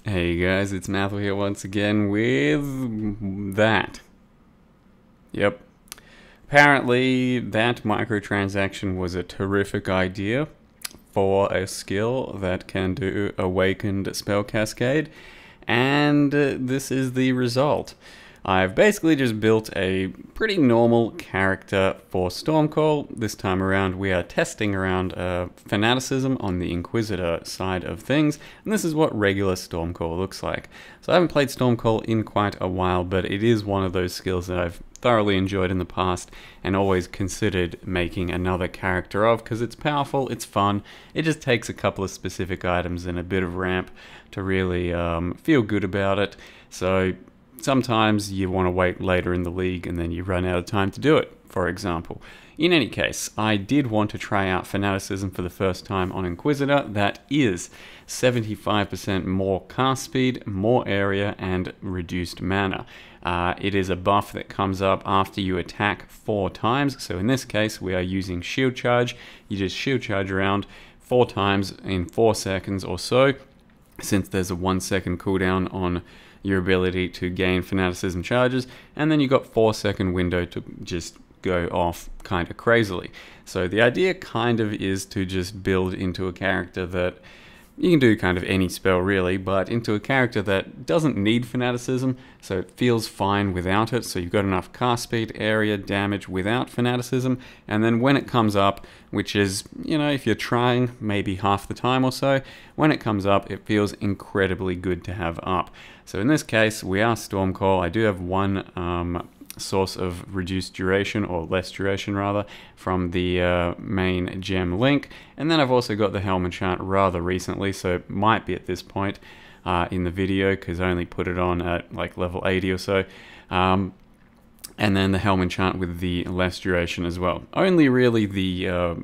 Hey guys, it's Mathel here once again with that. Yep. Apparently, that microtransaction was a terrific idea for a skill that can do Awakened Spell Cascade, and this is the result. I've basically just built a pretty normal character for Stormcall. This time around we are testing around Fanaticism on the Inquisitor side of things, and this is what regular Stormcall looks like. So I haven't played Stormcall in quite a while, but it is one of those skills that I've thoroughly enjoyed in the past and always considered making another character of, because it's powerful, it's fun, it just takes a couple of specific items and a bit of ramp to really feel good about it. So sometimes you want to wait later in the league and then you run out of time to do it, for example. In any case, I did want to try out Fanaticism for the first time on Inquisitor. That is 75% more cast speed, more area, and reduced mana. It is a buff that comes up after you attack 4 times. So in this case, we are using Shield Charge. You just Shield Charge around 4 times in 4 seconds or so, since there's a 1 second cooldown on your ability to gain Fanaticism charges, and then you got 4-second window to just go off kind of crazily. So the idea kind of is to just build into a character that you can do kind of any spell really, but into a character that doesn't need Fanaticism, so it feels fine without it. So you've got enough cast speed, area, damage without Fanaticism, and then when it comes up, which is, you know, if you're trying maybe half the time or so, when it comes up, it feels incredibly good to have up. So in this case, we are Stormcall. I do have one source of reduced duration, or less duration rather, from the main gem link, and then I've also got the helm enchant rather recently, so it might be at this point in the video because I only put it on at like level 80 or so, and then the helm enchant with the less duration as well. Only really the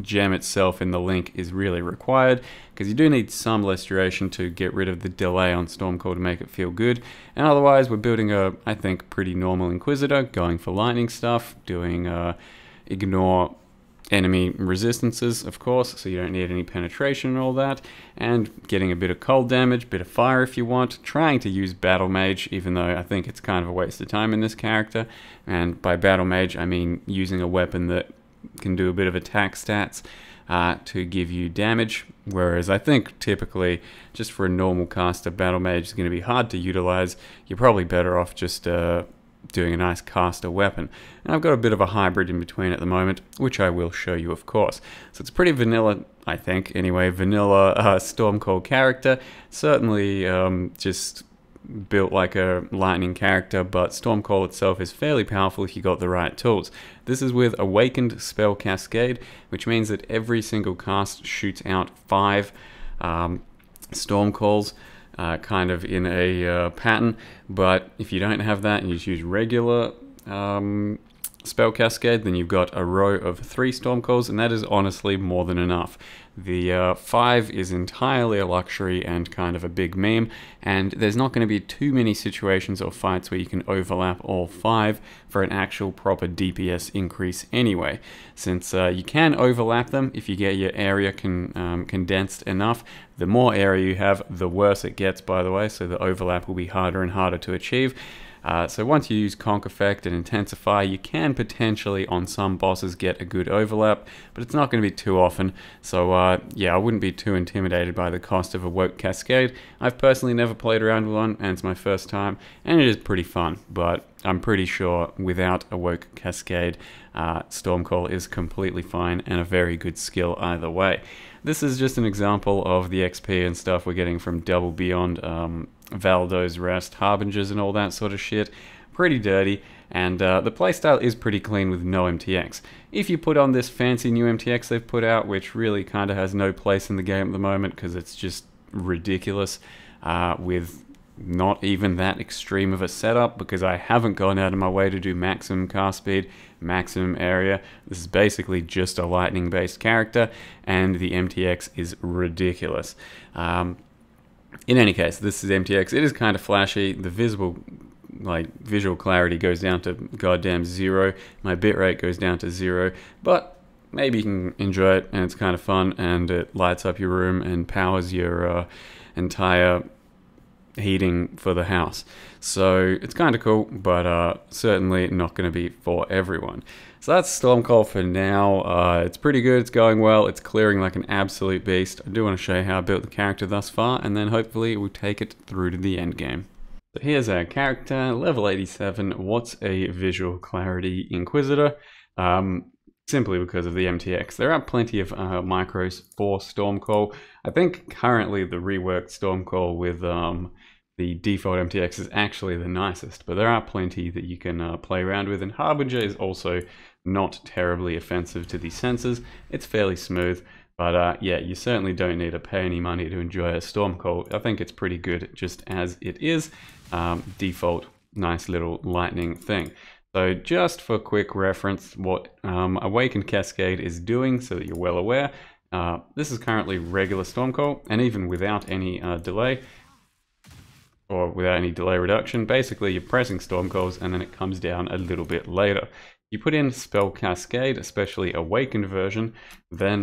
gem itself in the link is really required, because you do need some less duration to get rid of the delay on Stormcall to make it feel good. And otherwise we're building a, I think, pretty normal Inquisitor, going for lightning stuff, doing ignore enemy resistances, of course, so you don't need any penetration and all that, and getting a bit of cold damage, bit of fire if you want, trying to use Battle Mage, even though I think it's kind of a waste of time in this character. And by Battle Mage I mean using a weapon that can do a bit of attack stats to give you damage, whereas I think typically just for a normal caster, Battle Mage is going to be hard to utilize. You're probably better off just doing a nice caster weapon. And I've got a bit of a hybrid in between at the moment, which I will show you, of course. So it's pretty vanilla, I think, anyway, vanilla Stormcall character. Certainly just built like a lightning character, but Stormcall itself is fairly powerful if you got the right tools. This is with Awakened Spell Cascade, which means that every single cast shoots out 5 Stormcalls kind of in a pattern, but if you don't have that and you just use regular Spell Cascade, then you've got a row of 3 Stormcalls, and that is honestly more than enough. The 5 is entirely a luxury and kind of a big meme, and there's not going to be too many situations or fights where you can overlap all 5 for an actual proper DPS increase anyway, since you can overlap them if you get your area condensed enough. The more area you have, the worse it gets, by the way, so the overlap will be harder and harder to achieve. So once you use Conk Effect and Intensify, you can potentially on some bosses get a good overlap, but it's not going to be too often. So yeah, I wouldn't be too intimidated by the cost of a Woke Cascade. I've personally never played around with one, and it's my first time, and it is pretty fun, but I'm pretty sure without a Woke Cascade, Stormcall is completely fine and a very good skill either way. This is just an example of the XP and stuff we're getting from Double Beyond, Valdo's Rest, Harbingers and all that sort of shit. Pretty dirty, and the playstyle is pretty clean with no MTX. If you put on this fancy new MTX they've put out, which really kind of has no place in the game at the moment because it's just ridiculous, with not even that extreme of a setup, because I haven't gone out of my way to do maximum cast speed, maximum area. This is basically just a lightning based character, and the MTX is ridiculous. In any case, this is MTX. It is kind of flashy. The visual clarity goes down to goddamn 0. My bitrate goes down to 0, but maybe you can enjoy it, and it's kind of fun, and it lights up your room and powers your entire heating for the house. So it's kind of cool, but certainly not going to be for everyone. So that's Stormcold for now. It's pretty good, it's going well, it's clearing like an absolute beast. I do want to show you how I built the character thus far, and then hopefully we'll take it through to the end game. So here's our character, level 87. What's a visual clarity Inquisitor? Simply because of the MTX. There are plenty of micros for Stormcall. I think currently the reworked Stormcall with the default MTX is actually the nicest, but there are plenty that you can play around with, and Harbinger is also not terribly offensive to the sensors. It's fairly smooth, but yeah, you certainly don't need to pay any money to enjoy a Stormcall. I think it's pretty good just as it is. Default, nice little lightning thing. So just for quick reference, what Awakened Cascade is doing, so that you're well aware, this is currently regular Stormcall, and even without any delay, or without any delay reduction, basically you're pressing Stormcalls and then it comes down a little bit later. You put in Spell Cascade, especially Awakened version, then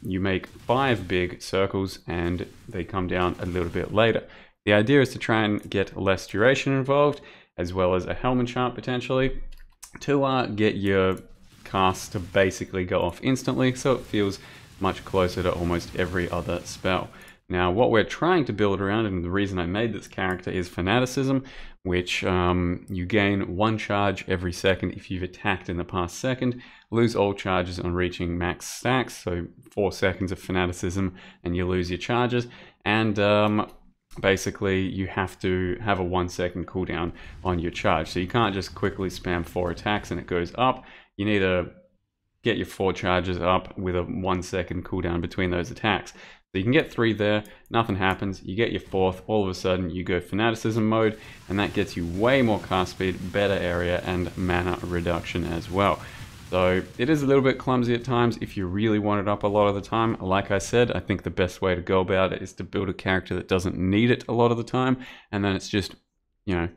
you make 5 big circles and they come down a little bit later. The idea is to try and get less duration involved, as well as a helm enchant potentially, to get your cast to basically go off instantly, so it feels much closer to almost every other spell. Now, what we're trying to build around, and the reason I made this character, is Fanaticism, which you gain 1 charge every second if you've attacked in the past second, lose all charges on reaching max stacks, so 4 seconds of Fanaticism and you lose your charges, and basically you have to have a 1 second cooldown on your charge. So you can't just quickly spam 4 attacks and it goes up. You need to get your 4 charges up with a 1 second cooldown between those attacks. So you can get 3 there, nothing happens, you get your 4th, all of a sudden you go Fanaticism mode, and that gets you way more cast speed, better area, and mana reduction as well. So it is a little bit clumsy at times if you really want it up a lot of the time. Like I said, I think the best way to go about it is to build a character that doesn't need it a lot of the time, and then it's just, you know,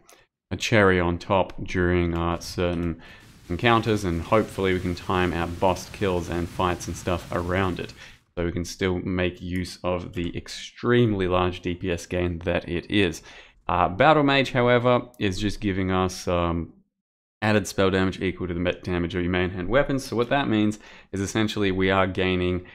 a cherry on top during certain encounters, and hopefully we can time our boss kills and fights and stuff around it. So we can still make use of the extremely large DPS gain that it is. Battle Mage, however, is just giving us added spell damage equal to the damage of your main hand weapons. So what that means is essentially we are gaining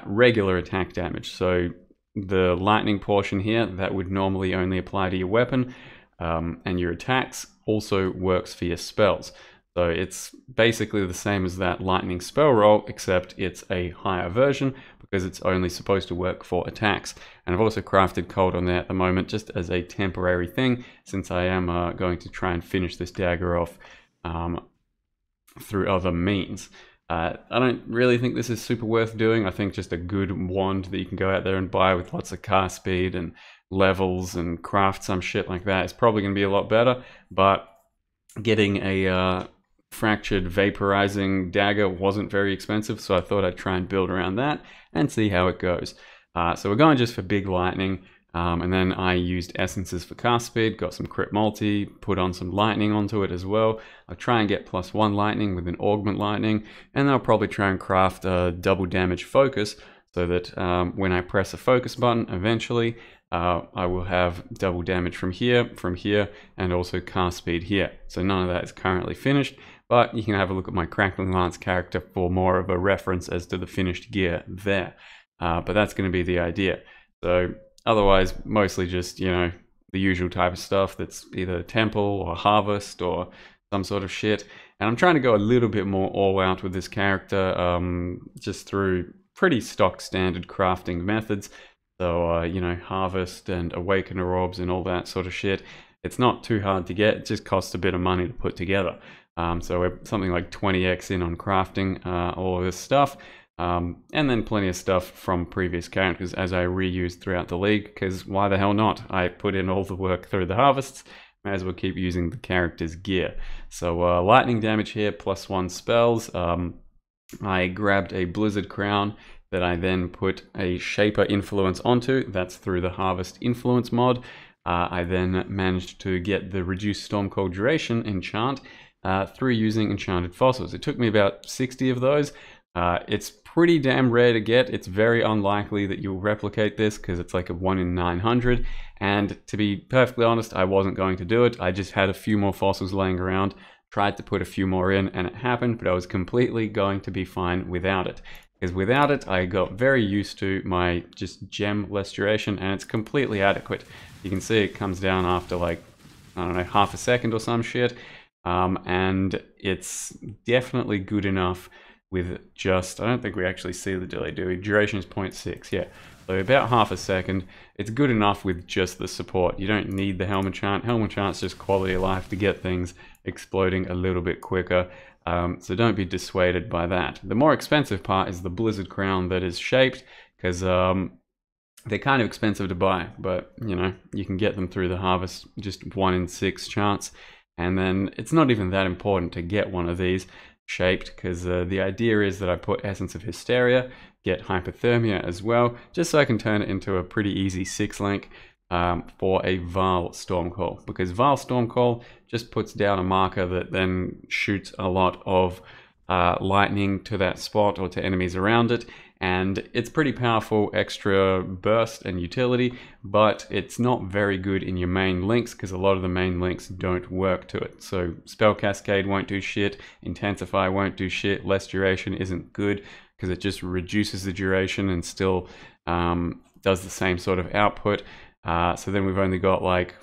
regular attack damage. So the lightning portion here, that would normally only apply to your weapon, and your attacks also works for your spells. So it's basically the same as that lightning spell roll, except it's a higher version because it's only supposed to work for attacks. And I've also crafted Cold on there at the moment just as a temporary thing, since I am going to try and finish this dagger off through other means. I don't really think this is super worth doing. I think just a good wand that you can go out there and buy with lots of cast speed and levels and craft some shit like that is probably going to be a lot better, but getting a fractured vaporizing dagger wasn't very expensive, so I thought I'd try and build around that and see how it goes. So we're going just for big lightning, and then I used essences for cast speed, got some crit multi, put on some lightning onto it as well. I'll try and get +1 lightning with an augment lightning, and then I'll probably try and craft a double damage focus so that when I press a focus button eventually, I will have double damage from here, and also cast speed here. So none of that is currently finished, but you can have a look at my Crackling Lance character for more of a reference as to the finished gear there. But that's going to be the idea. So otherwise, mostly just, you know, the usual type of stuff that's either temple or harvest or some sort of shit. And I'm trying to go a little bit more all out with this character, just through pretty stock standard crafting methods. So, you know, harvest and awakener orbs and all that sort of shit. It's not too hard to get, it just costs a bit of money to put together. So we're something like 20x in on crafting all of this stuff. And then plenty of stuff from previous characters as I reused throughout the league, because why the hell not? I put in all the work through the harvests, may as well keep using the character's gear. So lightning damage here, +1 spells. I grabbed a Blizzard Crown that I then put a Shaper influence onto. That's through the Harvest influence mod. I then managed to get the Reduced Stormcold Duration enchant through using enchanted fossils. It took me about 60 of those. It's pretty damn rare to get. It's very unlikely that you'll replicate this because it's like a 1 in 900. And to be perfectly honest, I wasn't going to do it. I just had a few more fossils laying around, tried to put a few more in, and it happened, but I was completely going to be fine without it. Because without it, I got very used to my just gemless duration, and it's completely adequate. You can see it comes down after like, I don't know, half a second or some shit. And it's definitely good enough with just, I don't think we actually see the delay, do we? Duration is 0.6, yeah. So about half a second. It's good enough with just the support. You don't need the helm enchant. Helm enchant's just quality of life to get things exploding a little bit quicker. So don't be dissuaded by that. The more expensive part is the Blizzard Crown that is shaped, because they're kind of expensive to buy, but you know, you can get them through the harvest, just 1 in 6 chance. And then it's not even that important to get one of these shaped, because the idea is that I put Essence of Hysteria, get Hypothermia as well, just so I can turn it into a pretty easy 6-link for a Vaal Stormcall, because Vaal Stormcall just puts down a marker that then shoots a lot of lightning to that spot or to enemies around it, and it's pretty powerful extra burst and utility, but it's not very good in your main links because a lot of the main links don't work to it. So Spell Cascade won't do shit, Intensify won't do shit, Less Duration isn't good because it just reduces the duration and still does the same sort of output. So then we've only got like,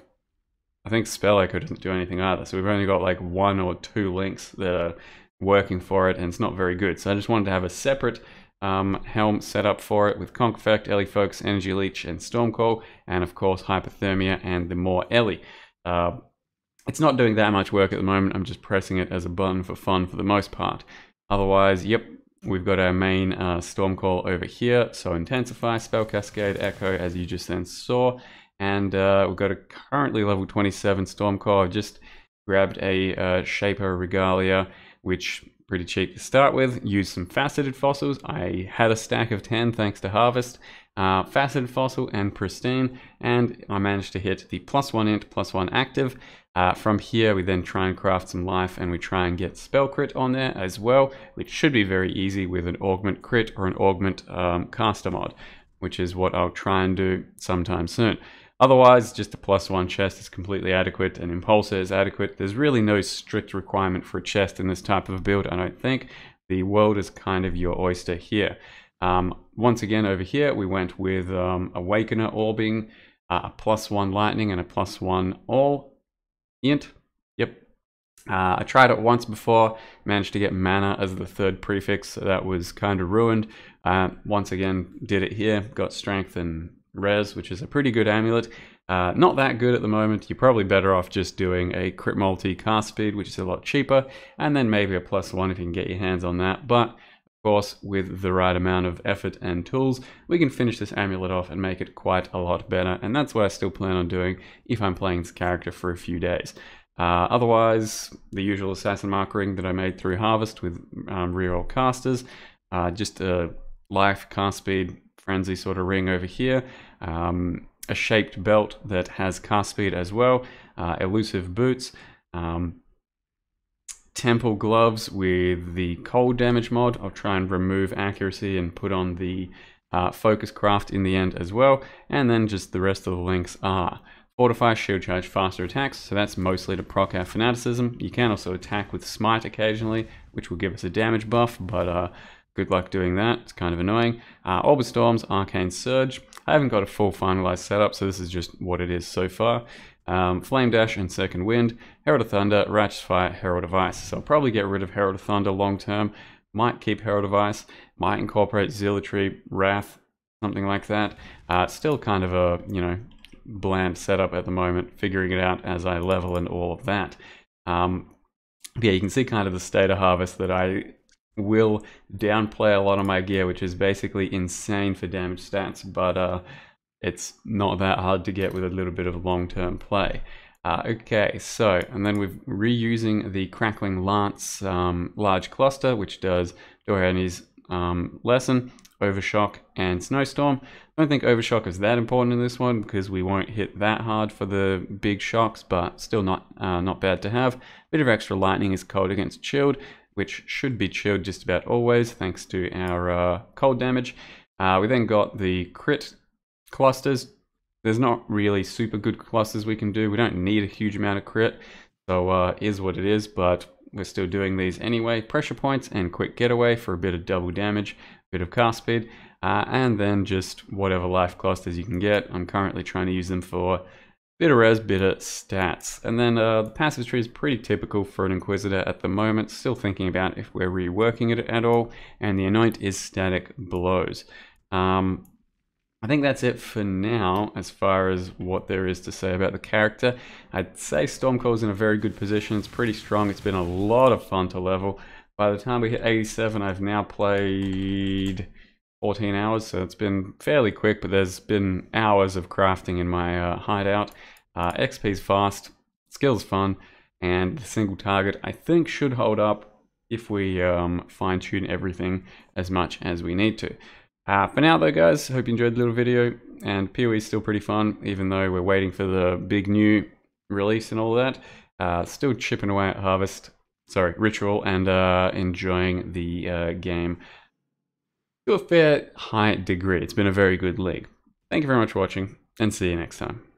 I think Spell Echo doesn't do anything either, so we've only got like 1 or 2 links that are working for it, and it's not very good. So I just wanted to have a separate helm set up for it with Conk Effect, Ellie Focus, Energy Leech, and Stormcall, and of course Hypothermia and the more Ellie. It's not doing that much work at the moment. I'm just pressing it as a button for fun for the most part. Otherwise, yep, we've got our main Stormcall over here. So Intensify, Spell Cascade, Echo, as you just then saw. And we've got a currently level 27 Stormcall. I've just grabbed a Shaper Regalia, which pretty cheap to start with. Used some Faceted Fossils. I had a stack of 10 thanks to Harvest. Faceted Fossil and Pristine, and I managed to hit the +1 int, +1 active. From here we then try and craft some life, and we try and get Spell Crit on there as well, which should be very easy with an Augment Crit or an Augment Caster mod, which is what I'll try and do sometime soon. Otherwise, just a +1 chest is completely adequate, and Impulsor is adequate. There's really no strict requirement for a chest in this type of build, I don't think. The world is kind of your oyster here. Once again, over here, we went with Awakener Orbing, a +1 Lightning, and a +1 All Int. Yep. I tried it once before, managed to get Mana as the 3rd prefix, so that was kind of ruined. Once again, did it here, got Strength and Res, which is a pretty good amulet. Not that good at the moment. You're probably better off just doing a crit multi cast speed, which is a lot cheaper, and then maybe a +1 if you can get your hands on that. But of course, with the right amount of effort and tools, we can finish this amulet off and make it quite a lot better, and that's what I still plan on doing if I'm playing this character for a few days. Otherwise, the usual assassin mark ring that I made through Harvest with reroll casters, just a life, cast speed, frenzy sort of ring over here, a shaped belt that has cast speed as well, elusive boots, temple gloves with the cold damage mod. I'll try and remove accuracy and put on the focus craft in the end as well, and then just the rest of the links are Fortify, Shield Charge, faster attacks, so that's mostly to proc our Fanaticism. You can also attack with Smite occasionally, which will give us a damage buff, but good luck doing that, it's kind of annoying. Orbit Storms, Arcane Surge. I haven't got a full finalized setup, so this is just what it is so far. Flame Dash and Second Wind, Herald of Thunder, Righteous Fire, Herald of Ice. So I'll probably get rid of Herald of Thunder long term, might keep Herald of Ice, might incorporate Zealotry, Wrath, something like that. It's still kind of a, you know, bland setup at the moment, figuring it out as I level and all of that. Yeah, you can see kind of the state of Harvest that I will downplay a lot of my gear, which is basically insane for damage stats, but it's not that hard to get with a little bit of long-term play. Okay, so, and then we're reusing the Crackling Lance large cluster, which does Dohani's lesson, Overshock, and Snowstorm. I don't think Overshock is that important in this one because we won't hit that hard for the big shocks, but still not bad to have. Bit of extra lightning is cold against shield. which should be chilled just about always thanks to our cold damage. We then got the crit clusters. There's not really super good clusters we can do. We don't need a huge amount of crit, so is what it is, but we're still doing these anyway. Pressure points and quick getaway for a bit of double damage, a bit of cast speed, and then just whatever life clusters you can get. I'm currently trying to use them for bit of res, bit of stats. And then the passive tree is pretty typical for an Inquisitor at the moment. Still thinking about if we're reworking it at all. And the Anoint is static blows. I think that's it for now as far as what there is to say about the character. I'd say Stormcall's in a very good position. It's pretty strong. It's been a lot of fun to level. By the time we hit 87, I've now played 14 hours, so it's been fairly quick, but there's been hours of crafting in my hideout. XP's fast, skill's fun, and the single target I think should hold up if we fine-tune everything as much as we need to. For now though guys, hope you enjoyed the little video, and PoE is still pretty fun, even though we're waiting for the big new release and all that. Still chipping away at Ritual, and enjoying the game to a fair high degree. It's been a very good league. Thank you very much for watching, and see you next time.